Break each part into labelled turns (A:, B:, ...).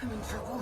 A: I'm in trouble.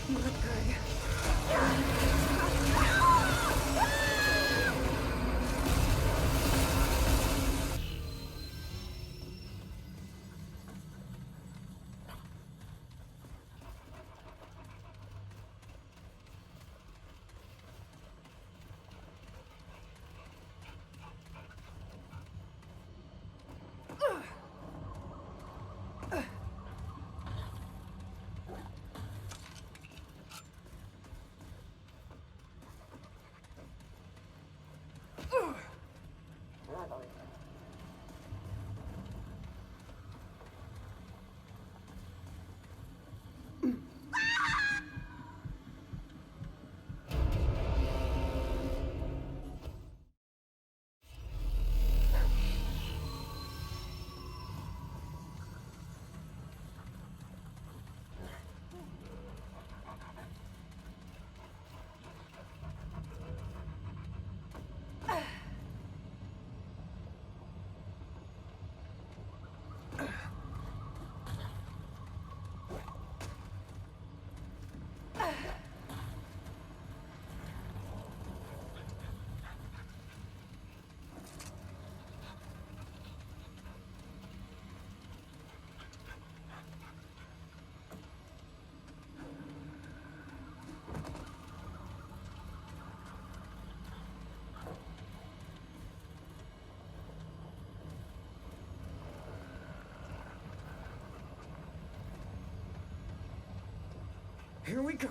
A: Not good. Here we go.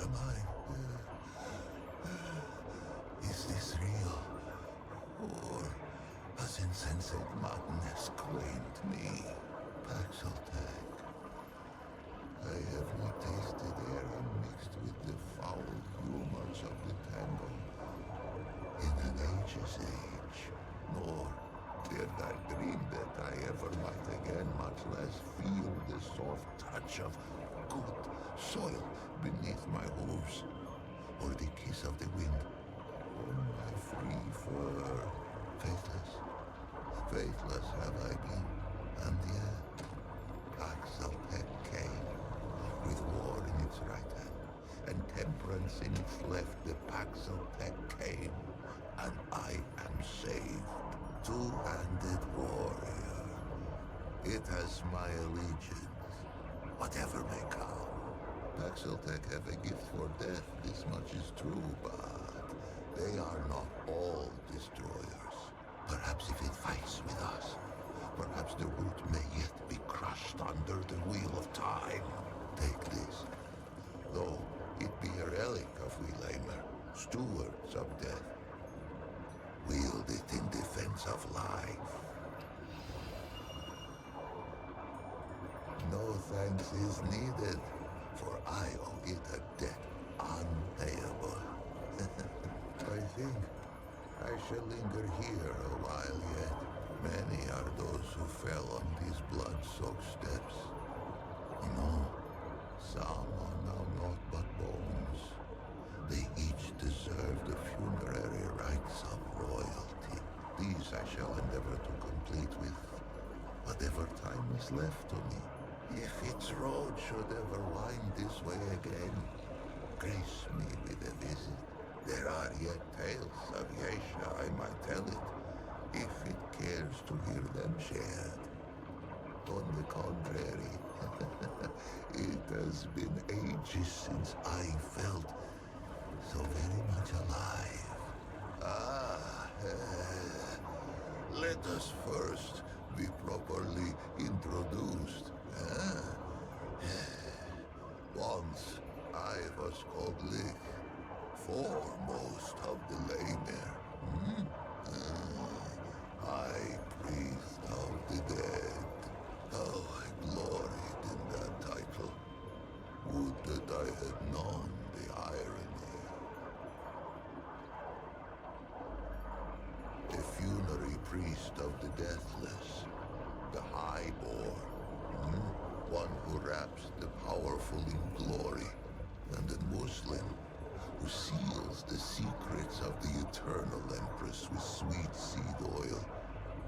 A: am I? Is this real? Or has insensate madness claimed me? Paxeltech. I have not tasted air unmixed with the foul humors of the tango in an age's age, nor did I dream that I ever might again, much less feel the soft touch of good soil beneath my hooves, or the kiss of the wind on my free fur. Faithless, faithless have I been, and yet Paxeltech came, with war in its right hand, and temperance in its left. The Paxeltech came, and I am saved. Two-handed warrior. It has my allegiance, whatever may come. Paxeltech have a gift for death, this much is true, but they are not all destroyers. Perhaps if it fights with us, perhaps the root may yet be crushed under the wheel of time. Take this, though it be a relic of Wheelamer, stewards of death. Wield it in defense of life. No thanks is needed, for I owe it a debt unpayable. I think I shall linger here a while yet. Many are those who fell on these blood-soaked steps. No, some are now naught but bones. They each deserve the funerary rites of royalty. These I shall endeavor to complete with whatever time is left to me. If its road should ever wind this way again, grace me with a visit. There are yet tales of Yesha, I might tell it, if it cares to hear them shared. On the contrary, it has been ages since I felt so very much alive. Let us first be properly introduced. Once I was called Lich, foremost of the Lamer. High priest of the dead. How I gloried in that title. Would that I had known the irony. A funerary priest of the deathless, the highborn, one who wraps the powerful in glory, and a Muslim who seals the secrets of the eternal Empress with sweet seed oil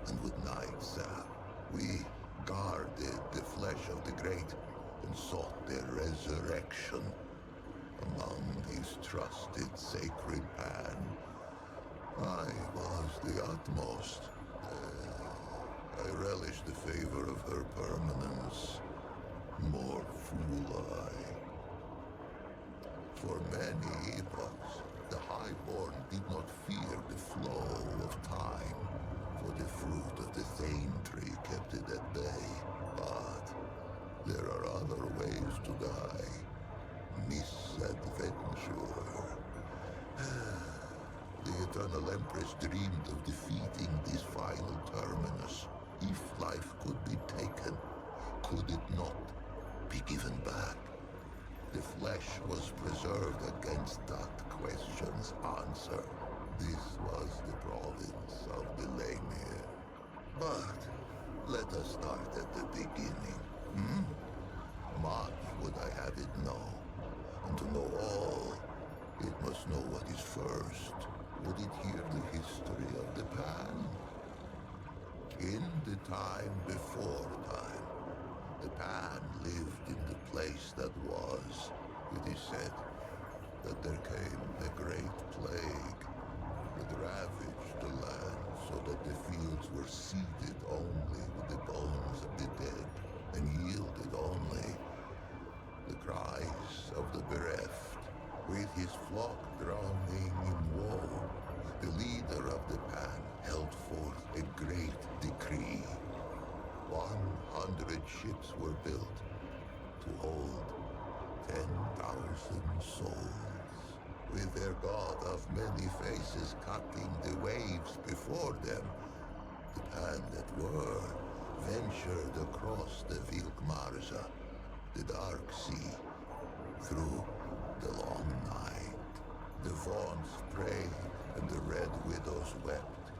A: and with night sap. We guarded the flesh of the great and sought their resurrection among his trusted sacred pan. I was the utmost. I relished the favor of her permanence. More fool I. For many epochs, the highborn did not fear the flow of time, for the fruit of the Thane tree kept it at bay. But there are other ways to die. Misadventure. The Eternal Empress dreamed of defeating this final terminus. If life could be taken, could it not be given back? The flesh was preserved against that question's answer. This was the province of the Lemir. But let us start at the beginning. Much would I have it know. And to know all, it must know what is first. Would it hear the history of the pan? In the time before time, the pan lived in the place that was. It is said that there came a great plague that ravaged the land so that the fields were seeded only with the bones of the dead and yielded only the cries of the bereft. With his flock drowning in woe, the leader of the pan held forth a great decree. 100 ships were built to hold 10,000 souls. god of many faces cutting the waves before them. The Pan that were ventured across the Vilkmarza, the dark sea, through the long night. The Vaughns prayed and the Red Widows wept,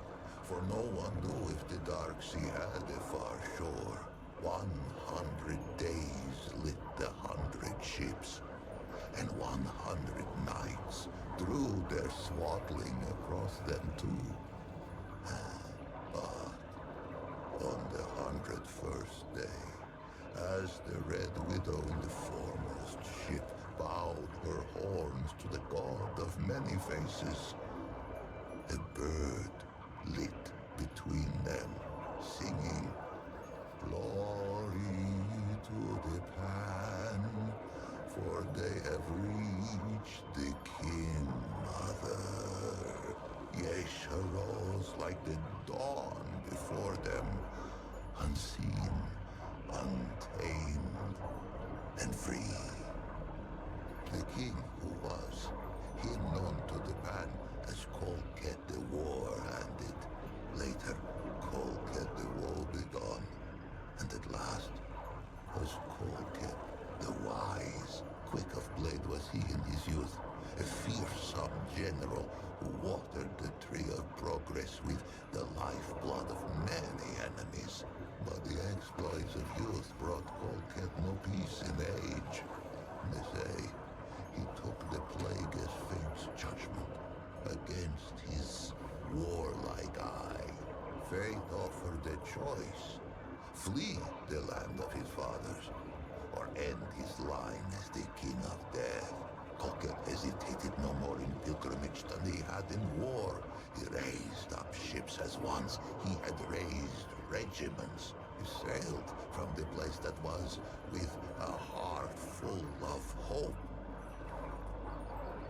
A: for no one knew if the dark sea had a far shore. 100 days lit the 100 ships, and 100 nights drew their swaddling across them too. But on the 101st day, as the Red Widow in the foremost ship bowed her horns to the god of many faces, a bird lit between them, singing, "Glory to the Pan, for they have reached the King Mother." Yesha rose like the dawn before them, unseen, untamed, and free. The king who was, him known to the Pan as Colket the War-Handed, later Colket the Woebegone, and at last was Colket the Wise. Quick of blade was he in his youth, a fearsome general who watered the tree of progress with the lifeblood of many enemies. But the exploits of youth brought Colket no peace in age. They say he took the plague as fate's judgment against his warlike eye. Fate offered a choice: flee the land of his fathers, or end his line as the king of death. Colket hesitated no more in pilgrimage than he had in war. He raised up ships as once he had raised regiments. He sailed from the place that was with a heart full of hope.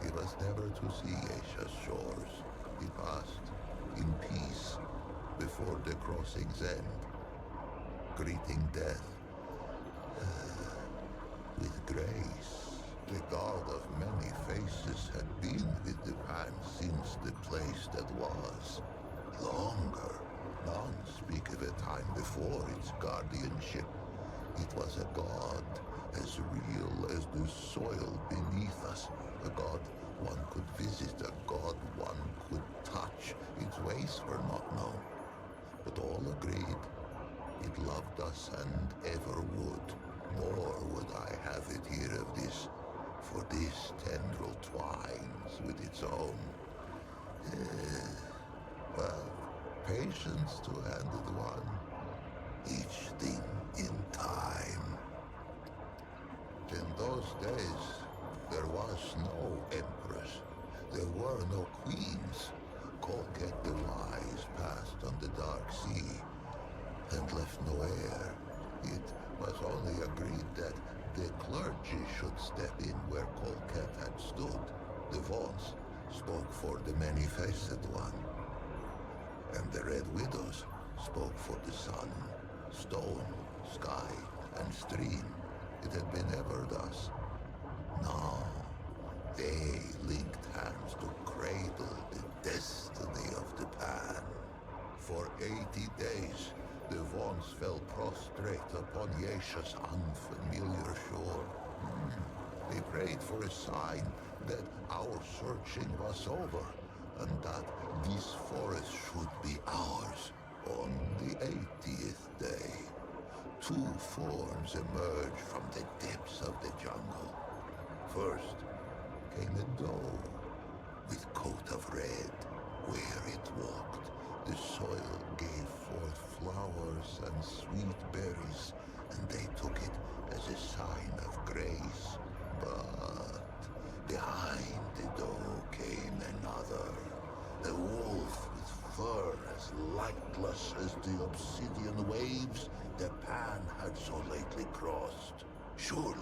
A: He was never to see Asia's shores. He passed in peace before the crossing's end, greeting death with grace. The god of many faces had been with the Pan since the place that was. Longer. None speak of a time before its guardianship. It was a god as real as the soil beneath us. A god one could visit, a god one could touch. Its ways were not known, but all agreed it loved us and ever would. Nor would I have it here of this, for this tendril twines with its own. Well, patience to handed one, each thing in time. In those days, there was no empress, there were no queens. Colket the Wise passed on the dark sea and left no heir. It was only agreed that the clergy should step in where Colket had stood. The Vaughns spoke for the many-faced one, and the Red Widows spoke for the sun, stone, sky, and stream. It had been ever thus. Now, they linked hands to cradle the destiny of the Pan. For 80 days, the Vaughns fell prostrate upon Yesha's unfamiliar shore. They prayed for a sign that our searching was over, and that this forest should be ours. On the 80th day, two forms emerged from the depths of the jungle. First came a doe with coat of red. Where it walked, the soil gave forth flowers and sweet berries, and they took it as a sign of grace. But behind the doe came another, a wolf with fur as lightless as the obsidian waves the Pan had so lately crossed. Surely,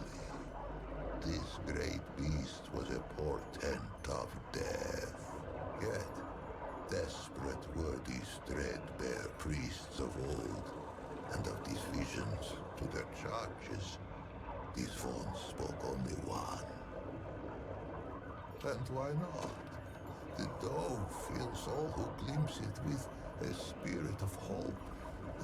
A: this great beast was a portent of death. Yet, desperate were these threadbare priests of old, and of these visions to their charges, these Vaughns spoke only one. And why not? The dove fills all who glimpse it with a spirit of hope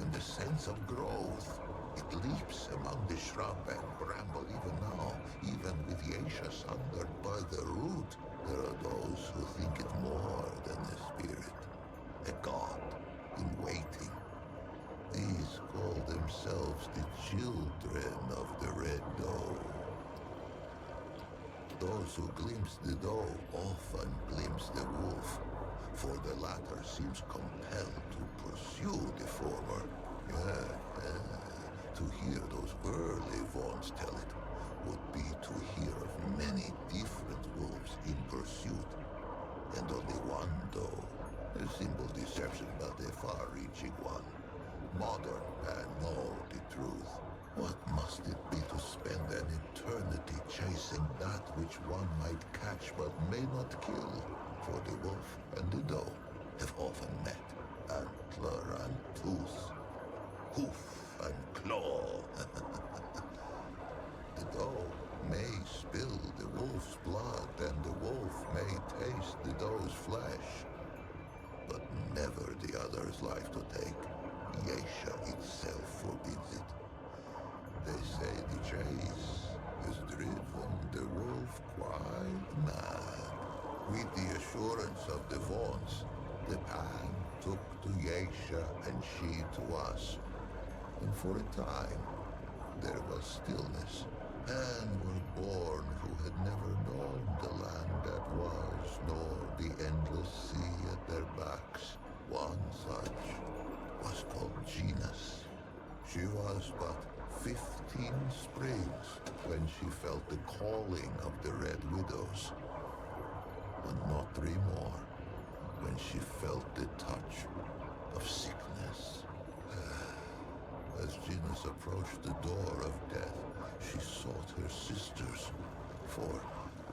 A: and a sense of growth. It leaps among the shrub and bramble even now, even with Yesha sundered by the root. There are those who think it more than a spirit, a god in waiting. These call themselves the children of the Red Dove. Those who glimpse the dove often glimpse the wolf, for the latter seems compelled to pursue the former. To hear those early Vaughns tell it would be to hear of many different wolves in pursuit, and only one dove. A simple deception, but a far-reaching one. Modern men know the truth. What must it be to spend an eternity chasing that which one might catch but may not kill? For the wolf and the doe have often met, antler and tooth, hoof and claw. The doe may spill the wolf's blood, and the wolf may taste the doe's flesh, but never the other's life to take. Yesha itself forbids it. They say the chase has driven the wolf quite mad. With the assurance of the Vaughns, the Pan took to Yesha and she to us. And for a time, there was stillness. Men were born who had never known the land that was, nor the endless sea at their backs. One such was called Genus. She was but 15 springs when she felt the calling of the Red Widows, but not 3 more when she felt the touch of sickness. As Genus approached the door of death, she sought her sisters, for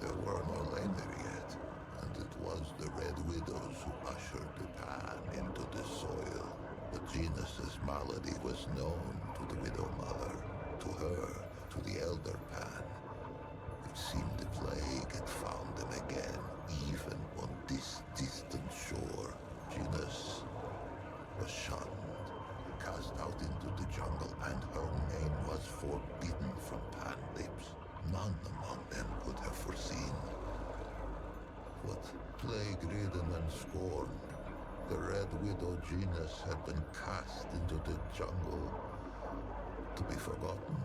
A: there were no lamer yet, and it was the Red Widows who ushered the Pan into the soil. But Genus's malady was known to the Widow Mother, to her, to the Elder Pan. It seemed the plague had found them again, even on this distant shore. Genus was shunned, cast out into the jungle, and her name was forbidden from Pan lips. None among them could have foreseen what, plague-ridden and scorned, the Red Widow Genus had been cast into the jungle to be forgotten.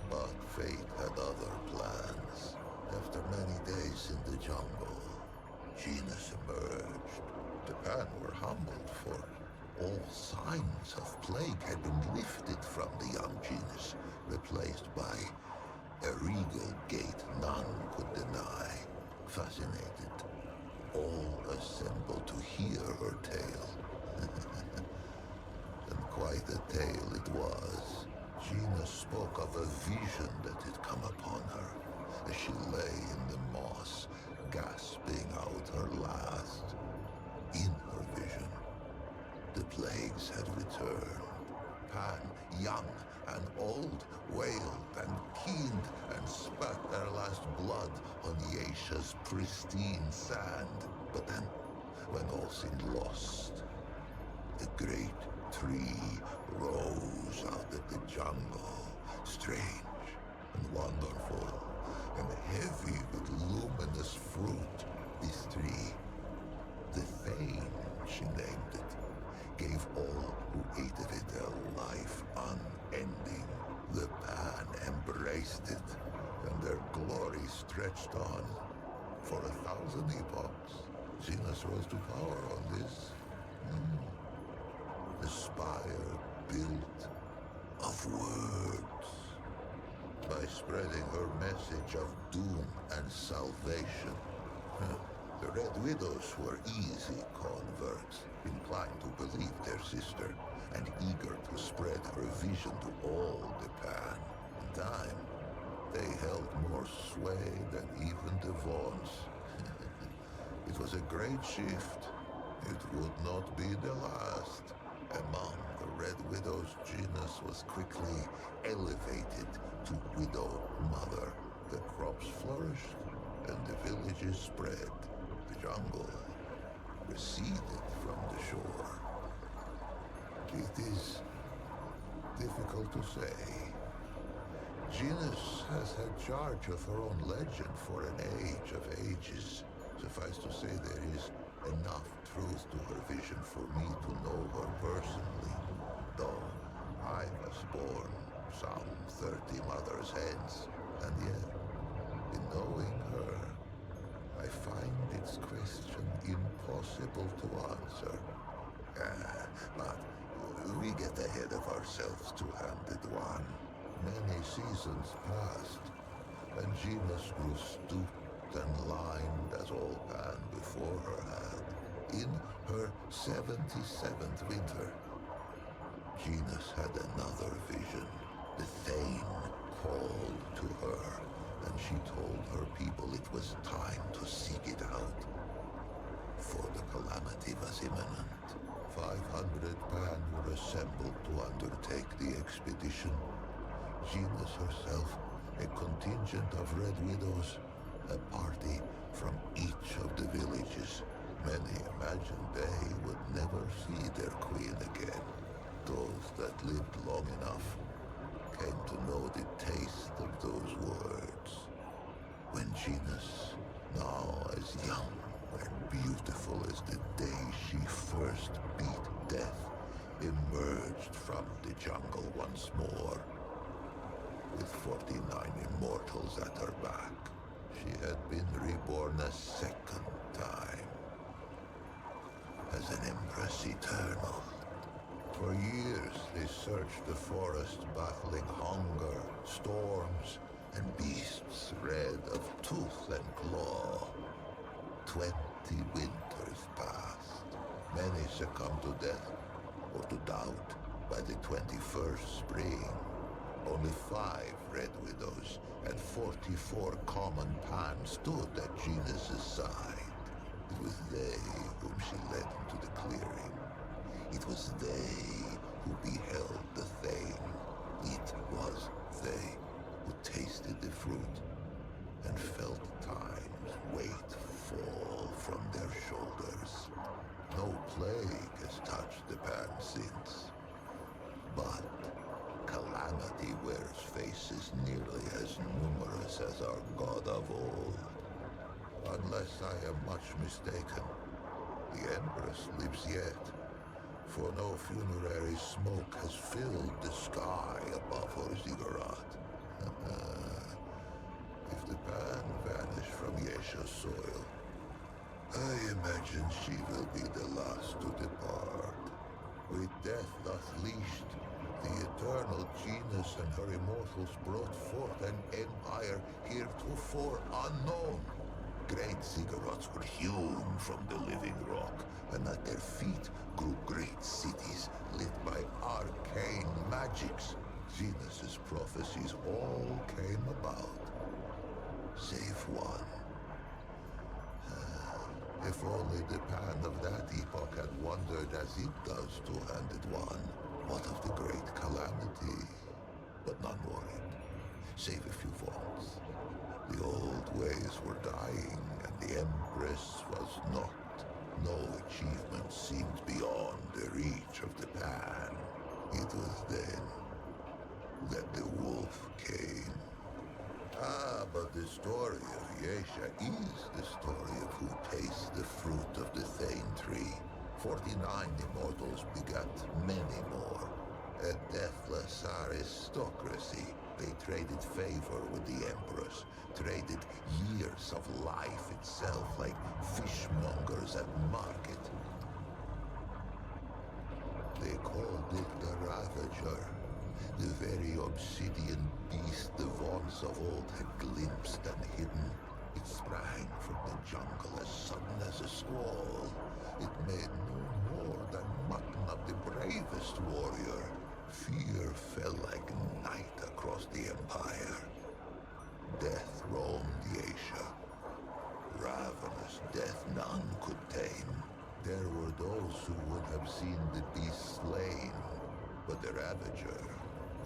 A: But fate had other plans. After many days in the jungle, Genus emerged. The Pan were humbled, for all signs of plague had been lifted from the young Genus, replaced by a regal gait none could deny. Fascinated, all assembled to hear her tale. And quite a tale it was. Genus spoke of a vision that had come upon her as she lay in the moss, gasping out her last. In her vision, the plagues had returned. Pan, young and old, wailed and keened and spat their last blood on Yesha's pristine sand. But then, when all seemed lost, a great tree rose out of the jungle, strange and wonderful, and heavy with luminous fruit. This tree, the Thane, she named it, gave all who ate of it a life unending. The Pan embraced it, and their glory stretched on for 1,000 epochs. Genus rose to power on this. A spire built of words. By spreading her message of doom and salvation. The Red Widows were easy converts, inclined to believe their sister, and eager to spread her vision to all the Pan. In time, they held more sway than even the Vaughns. It was a great shift. It would not be the last. Among the Red Widows, Genus was quickly elevated to Widow Mother. The crops flourished, and the villages spread. The jungle receded from the shore. It is difficult to say. Genus has had charge of her own legend for an age of ages. Suffice to say, there is enough truth to her vision for me to know her personally, though I was born some 30 mothers hence, and yet, in knowing her, I find its question impossible to answer. But we get ahead of ourselves, two-handed one. Many seasons passed, and Genus grew stooped and lined as all Pan before her had. In her 77th winter, Genus had another vision. The Thane called to her, and she told her people it was time to seek it out. For the calamity was imminent. 500 Pan were assembled to undertake the expedition. Genus herself, a contingent of Red Widows, a party from each of the villages. Many imagined they would never see their queen again. Those that lived long enough came to know the taste of those words. When Genus, now as young and beautiful as the day she first beat death, emerged from the jungle once more, with 49 immortals at her back, she had been reborn a second time, as an Empress Eternal. For years they searched the forest, battling hunger, storms, and beasts red of tooth and claw. 20 winters passed. Many succumbed to death, or to doubt, by the 21st spring. Only 5 Red Widows and 44 common Pan stood at Genus's side. It was they whom she led into the clearing. It was they who beheld the Thane. It was they who tasted the fruit and felt time's weight fall from their shoulders. No plague has touched the Pan since, but calamity wears faces nearly as numerous as our god of old. Unless I am much mistaken, the Empress lives yet, for no funerary smoke has filled the sky above her ziggurat. If the Pan vanish from Yesha's soil, I imagine she will be the last to depart. With death thus leashed, the eternal Genus and her immortals brought forth an empire heretofore unknown. Great ziggurats were hewn from the living rock, and at their feet grew great cities lit by arcane magics. Genus's prophecies all came about, save one. If only the Pan of that epoch had wondered as it does, two-handed one, what of the great calamity? But none worried, save a few vaults. The old ways were dying, and the Empress was not. No achievement seemed beyond the reach of the Pan. It was then that the wolf came. But the story of Yesha is the story of who tastes the fruit of the Thane tree. 49 immortals begat many more. A deathless aristocracy. They traded favor with the Empress, traded years of life itself like fishmongers at market. They called it the Ravager, the very obsidian beast the Vaunts of old had glimpsed and hidden. It sprang from the jungle as sudden as a squall. It made no more than mutton of the bravest warrior. Fear fell like night across the empire. Death roamed Yesha. Ravenous death none could tame. There were those who would have seen the beast slain, but the Ravager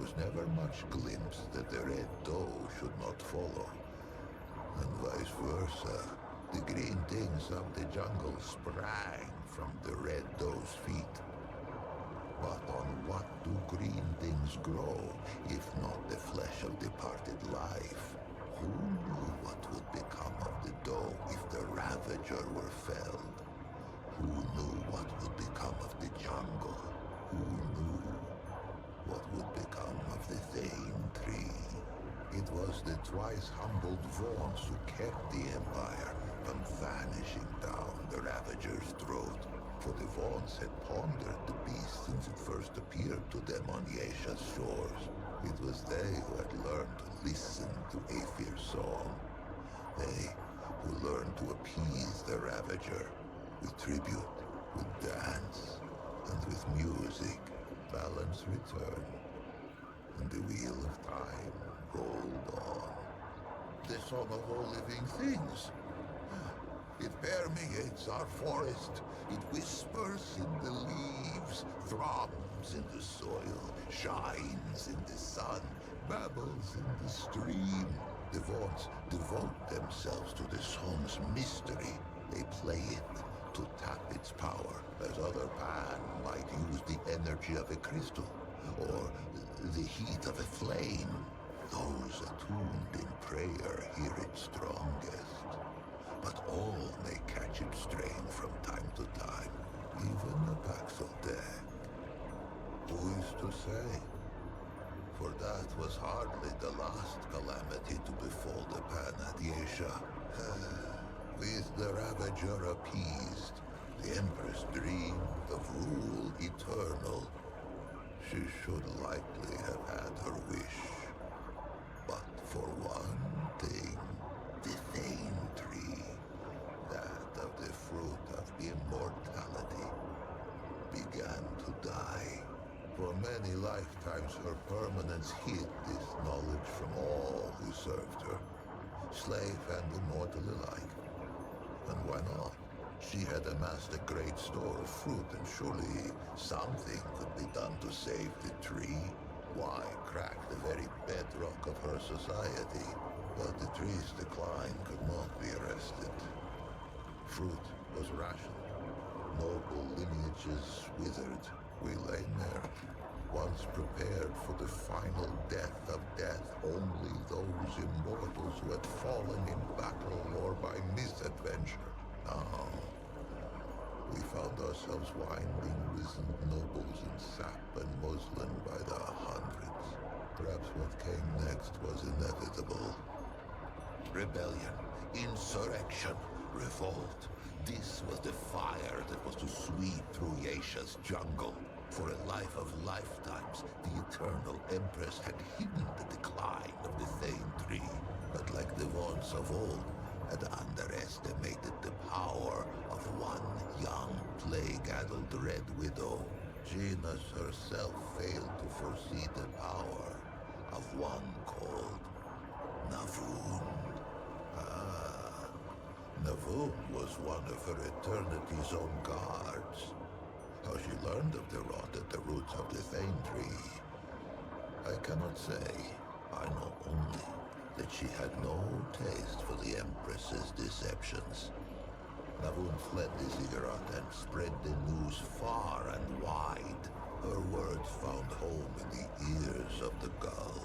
A: was never much glimpsed that the Red Doe should not follow, and vice versa. The green things of the jungle sprang from the red doe's feet. But on what do green things grow, if not the flesh of departed life? Who knew what would become of the doe if the Ravager were felled? Who knew what would become of the jungle? Who knew what would become of the Thane tree? It was the twice humbled Vaughns who kept the Empire from vanishing down the Ravager's throat. For the Vaughns had pondered the beast since it first appeared to them on Yesha's shores. It was they who had learned to listen to Aethir's song. They who learned to appease the Ravager with tribute, with dance, and with music. Balance returned, and the wheel of time rolled on. The song of all living things. It permeates our forest. It whispers in the leaves, thrums in the soil, shines in the sun, babbles in the stream. The Vaughns devote themselves to the song's mystery. They play it to tap its power, as other Pan might use the energy of a crystal, or the heat of a flame. Those attuned in prayer hear it strongest. But all may catch its strain from time to time, even a Paxeltech. Who is to say? For that was hardly the last calamity to befall the Pan at Yesha. With the Ravager appeased, the Empress dreamed of rule eternal. She should likely have had her wish. But for one thing, the Thane tree, that of the fruit of immortality, began to die. For many lifetimes her permanence hid this knowledge from all who served her, slave and immortal alike. And why not? She had amassed a great store of fruit, and surely something could be done to save the tree. Why crack the very bedrock of her society? But the tree's decline could not be arrested. Fruit was rationed. Noble lineages withered. We lay there, once prepared for the final death of death. Only those immortals who had fallen in battle or by misadventure. Now, we found ourselves winding wizened nobles in sap and muslin by the hundreds. Perhaps what came next was inevitable. Rebellion, insurrection, revolt. This was the fire that was to sweep through Yesha's jungle. For a life of lifetimes, the Eternal Empress had hidden the decline of the Thane tree, but like the Vaughns of old, had underestimated the power of one young, plague-addled Red Widow. Genus herself failed to foresee the power of one called Navun. Navun was one of her Eternity's own guards. How she learned of the rot at the roots of the Thane tree, I cannot say. I know only that she had no taste for the Empress's deceptions. Navun fled the ziggurat and spread the news far and wide. Her words found home in the ears of the gull.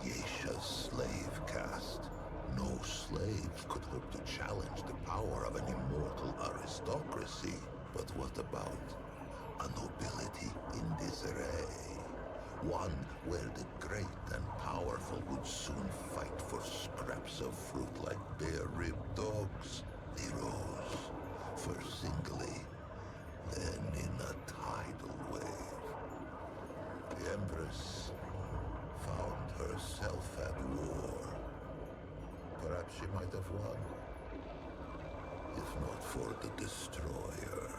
A: Yesha's slave caste. No slaves could hope to challenge the power of an immortal aristocracy. But what about a nobility in disarray? One where the great and powerful would soon fight for scraps of fruit like bare-ribbed dogs. They rose, first singly, then in a tidal wave. The Empress found herself at war. Perhaps she might have won, if not for the Destroyer.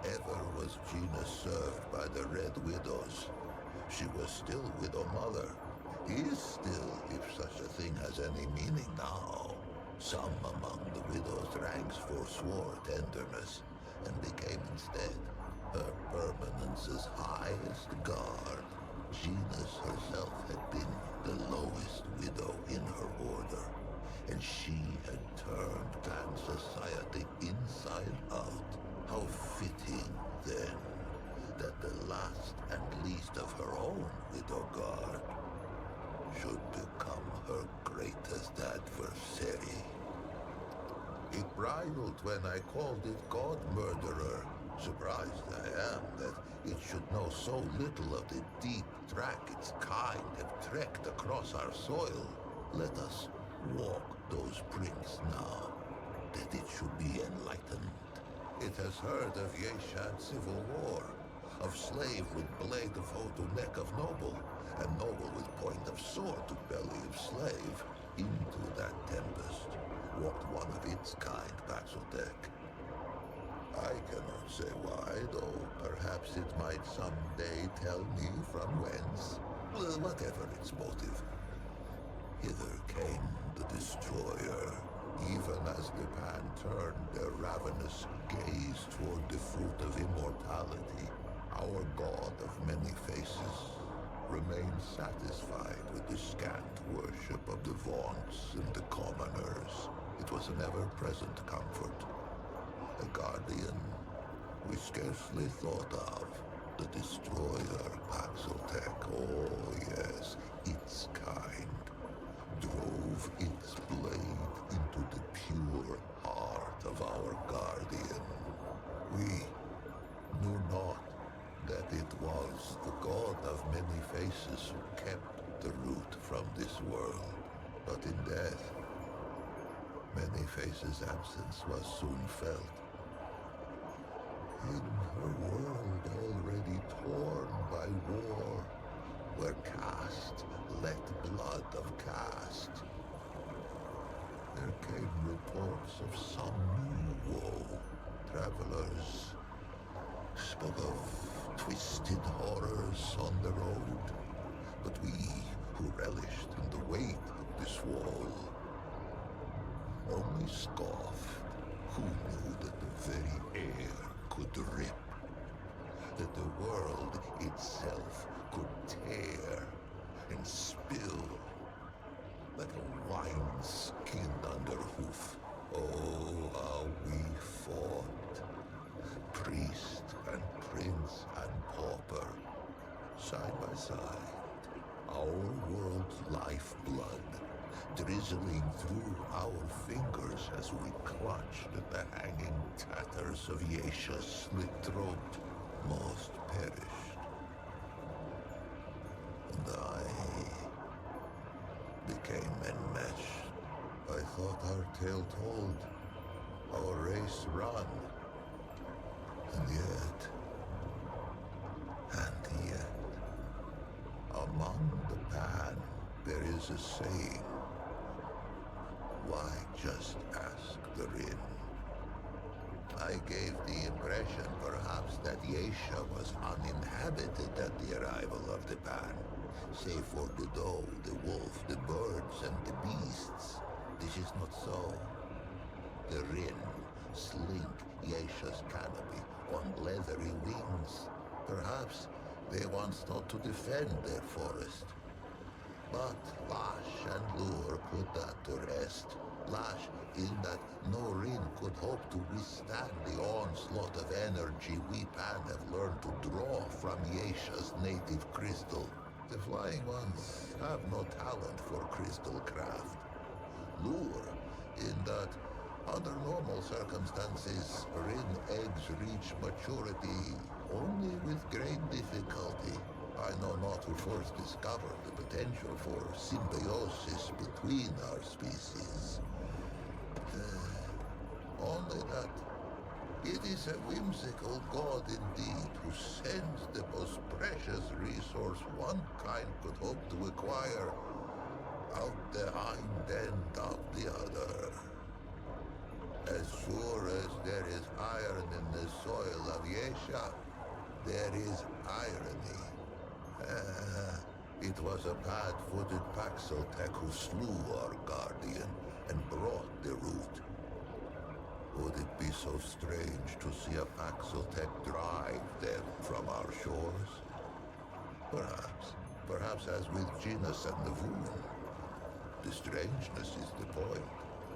A: Ever was Gina served by the Red Widows. She was still Widow Mother. Is still, if such a thing has any meaning now. Some among the widow's ranks forswore tenderness, and became instead her permanence's highest guard. Genus herself had been the lowest widow in her order, and she had turned back bridled when I called it God Murderer. Surprised I am that it should know so little of the deep track its kind have trekked across our soil. Let us walk those prints now, that it should be enlightened. It has heard of Yeshan's civil war, of slave with blade of hoe to neck of noble, and noble with point of sword to belly of slave. Into that tempest walked one of its kind, Paxotech. I cannot say why, though perhaps it might someday tell me from whence. Well, whatever its motive. Hither came the destroyer, even as the pan turned their ravenous gaze toward the fruit of immortality. Our god of many faces remained satisfied with the scant worship of the vaunts and the commoners. It was an ever-present comfort. A guardian we scarcely thought of. The destroyer, Paxotech, oh yes, its kind, drove its blade into the pure heart of our guardian. We knew not that it was the god of many faces who kept the root from this world. But in death, many faces' absence was soon felt. In her world already torn by war, where caste let blood of caste, there came reports of some new woe. Travelers spoke of twisted horrors on the road, but we who relished in the weight of this woe only scoffed. Who knew that the very air could rip, that the world itself could tear and spill like a wine skinned under hoof. Oh, how we fought, priest and prince and pauper, side by side, our world's lifeblood drizzling through our fingers as we clutched at the hanging tatters of Yesha's slit throat. Most perished. And I became enmeshed. I thought our tale told, our race run. And yet, among the pan, there is a saying. Why just ask the Rin? I gave the impression, perhaps, that Yesha was uninhabited at the arrival of the pan, save for the doe, the wolf, the birds, and the beasts. This is not so. The Rin slink Yesha's canopy on leathery wings. Perhaps they once thought to defend their forest. But Lash and Lure put that to rest. Lash in that no Rin could hope to withstand the onslaught of energy we Pan have learned to draw from Yesha's native crystal. The Flying Ones have no talent for crystal craft. Lure in that under normal circumstances, Rin eggs reach maturity only with great difficulty. I know not who first discovered the potential for symbiosis between our species. Only that it is a whimsical god indeed who sends the most precious resource one kind could hope to acquire out the hind end of the other. As sure as there is iron in the soil of Yesha, there is irony. It was a pad-footed Paxotech who slew our guardian and brought the root. Would it be so strange to see a Paxotech drive them from our shores? Perhaps. Perhaps as with Genus and the Voon. The strangeness is the point.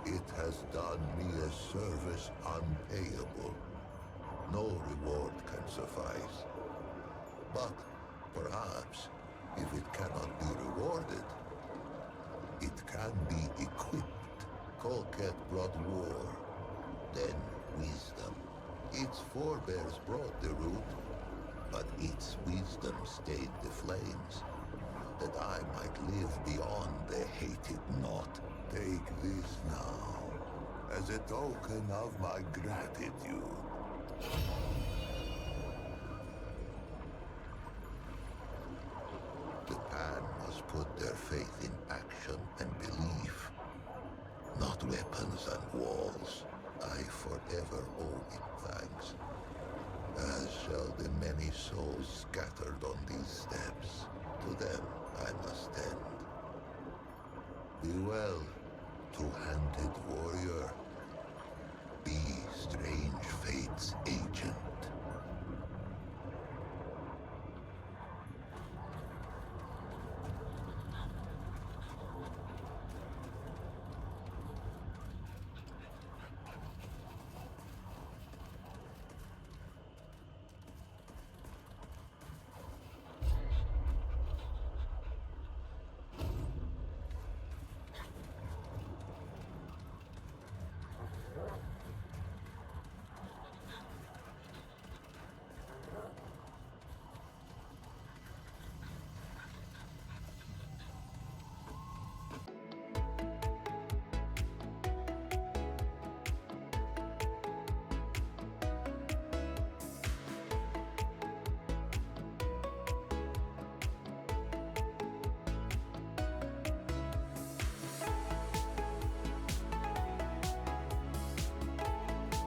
A: It has done me a service unpayable. No reward can suffice. But perhaps, if it cannot be rewarded, it can be equipped. Colket brought war. then wisdom. Its forebears brought the root, but its wisdom stayed the flames, that I might live beyond the hated knot. Take this now, as a token of my gratitude. The Pan must put their faith in action and belief, not weapons and walls. I forever owe him thanks, as shall the many souls scattered on these steps. To them I must tend. Be well, two-handed warrior.